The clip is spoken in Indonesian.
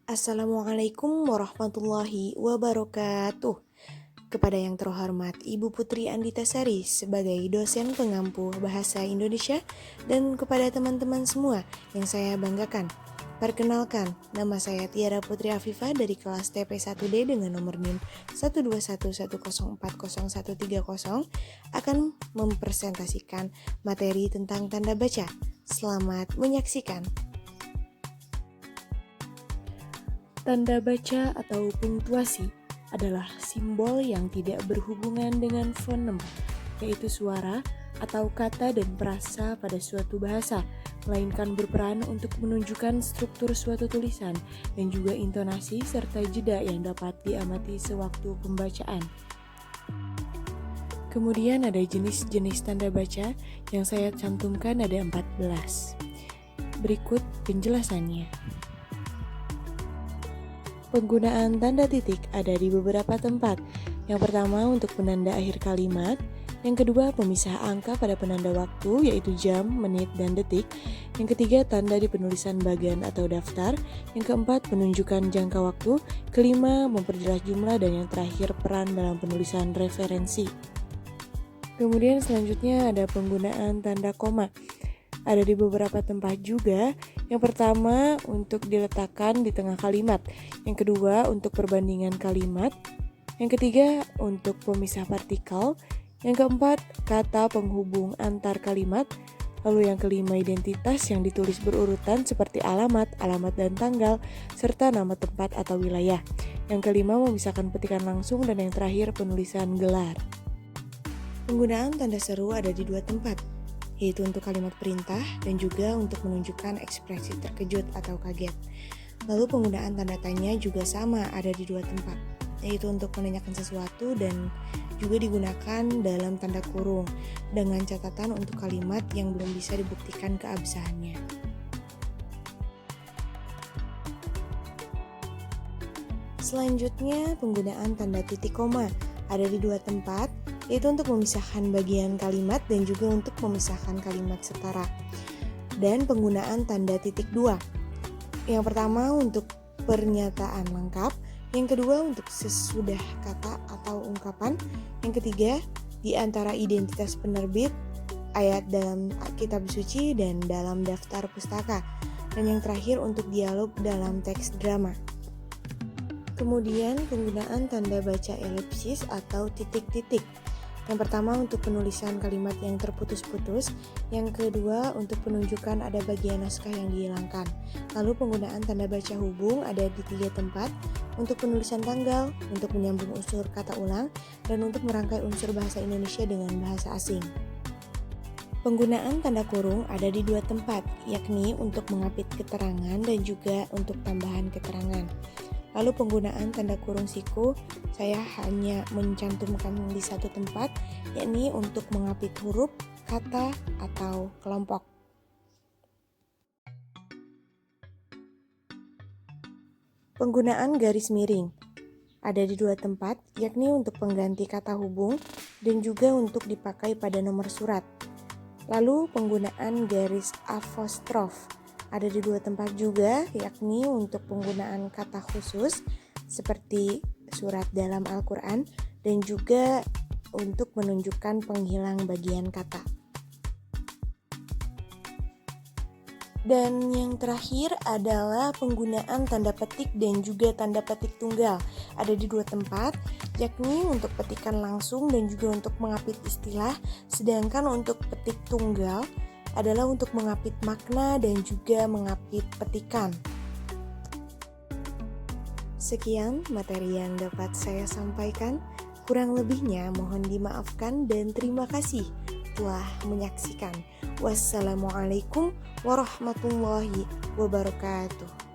Assalamualaikum warahmatullahi wabarakatuh. Kepada yang terhormat Ibu Putri Andita Sari sebagai dosen pengampu Bahasa Indonesia dan kepada teman-teman semua yang saya banggakan. Perkenalkan, nama saya Tiara Putri Afifah dari kelas TP1D dengan nomor NIM 12110404130 akan mempresentasikan materi tentang tanda baca. Selamat menyaksikan. Tanda baca atau punktuasi adalah simbol yang tidak berhubungan dengan fonem, yaitu suara atau kata dan frasa pada suatu bahasa, melainkan berperan untuk menunjukkan struktur suatu tulisan dan juga intonasi serta jeda yang dapat diamati sewaktu pembacaan. Kemudian ada jenis-jenis tanda baca yang saya cantumkan ada 14. Berikut penjelasannya. Penggunaan tanda titik ada di beberapa tempat. Yang pertama untuk penanda akhir kalimat, yang kedua pemisah angka pada penanda waktu yaitu jam, menit, dan detik, yang ketiga tanda di penulisan bagan atau daftar, yang keempat penunjukan jangka waktu, kelima memperjelas jumlah, dan yang terakhir peran dalam penulisan referensi. Kemudian selanjutnya ada penggunaan tanda koma. Ada di beberapa tempat juga. Yang pertama untuk diletakkan di tengah kalimat, yang kedua untuk perbandingan kalimat, yang ketiga untuk pemisah partikel, yang keempat kata penghubung antar kalimat, lalu yang kelima identitas yang ditulis berurutan seperti alamat, alamat dan tanggal, serta nama tempat atau wilayah. Yang kelima memisahkan petikan langsung, dan yang terakhir penulisan gelar. Penggunaan tanda seru ada di dua tempat, yaitu untuk kalimat perintah dan juga untuk menunjukkan ekspresi terkejut atau kaget. Lalu penggunaan tanda tanya juga sama ada di dua tempat, yaitu untuk menanyakan sesuatu dan juga digunakan dalam tanda kurung dengan catatan untuk kalimat yang belum bisa dibuktikan keabsahannya. Selanjutnya penggunaan tanda titik koma ada di dua tempat, yaitu untuk memisahkan bagian kalimat dan juga untuk memisahkan kalimat setara. Dan penggunaan tanda titik dua. Yang pertama untuk pernyataan lengkap, yang kedua untuk sesudah kata atau ungkapan, yang ketiga di antara identitas penerbit, ayat dalam kitab suci dan dalam daftar pustaka, dan yang terakhir untuk dialog dalam teks drama. Kemudian penggunaan tanda baca elipsis atau titik-titik. Yang pertama untuk penulisan kalimat yang terputus-putus, yang kedua untuk penunjukan ada bagian naskah yang dihilangkan. Lalu penggunaan tanda baca hubung ada di 3 tempat, untuk penulisan tanggal, untuk menyambung unsur kata ulang, dan untuk merangkai unsur bahasa Indonesia dengan bahasa asing. Penggunaan tanda kurung ada di 2 tempat, yakni untuk mengapit keterangan dan juga untuk tambahan keterangan. Lalu penggunaan tanda kurung siku saya hanya mencantumkan di 1 tempat, yakni untuk mengapit huruf, kata, atau kelompok. Penggunaan garis miring ada di 2 tempat, yakni untuk pengganti kata hubung dan juga untuk dipakai pada nomor surat. Lalu penggunaan garis apostrof ada di 2 tempat juga, yakni untuk penggunaan kata khusus seperti surat dalam Al-Quran dan juga untuk menunjukkan penghilang bagian kata. Dan yang terakhir adalah penggunaan tanda petik dan juga tanda petik tunggal ada di 2 tempat, yakni untuk petikan langsung dan juga untuk mengapit istilah, sedangkan untuk petik tunggal adalah untuk mengapit makna dan juga mengapit petikan. Sekian materi yang dapat saya sampaikan. Kurang lebihnya mohon dimaafkan dan terima kasih telah menyaksikan. Wassalamualaikum warahmatullahi wabarakatuh.